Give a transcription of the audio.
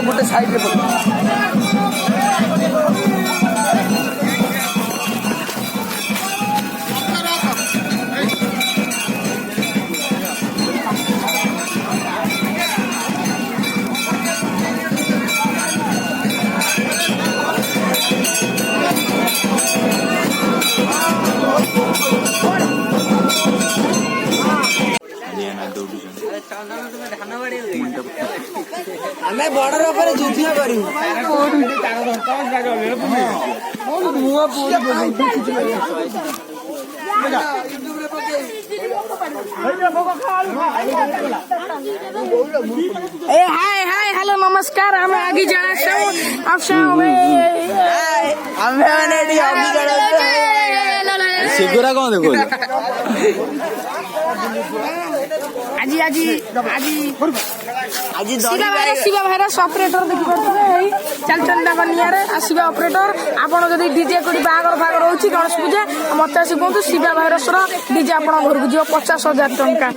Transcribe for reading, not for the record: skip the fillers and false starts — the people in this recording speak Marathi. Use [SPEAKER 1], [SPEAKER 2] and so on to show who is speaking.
[SPEAKER 1] गोटे साइड आम बॉर्डर पर युद्ध करूँ हाय हाय हेलो नमस्कार हमें आगे जाना
[SPEAKER 2] सेगुरा कौन देखो
[SPEAKER 1] आजी आजी आजी आजी शिवा भाइरस ऑपरेटर देखि पड़ते चल चंदा नियारे शिवा ऑपरेटर आपण जदि डीजे कोडी बागर फागर होची गणेश पूजा मत आसी कहतु शिवा भाइरस रो डीजे आपण घर को जियो 50,000 टंका।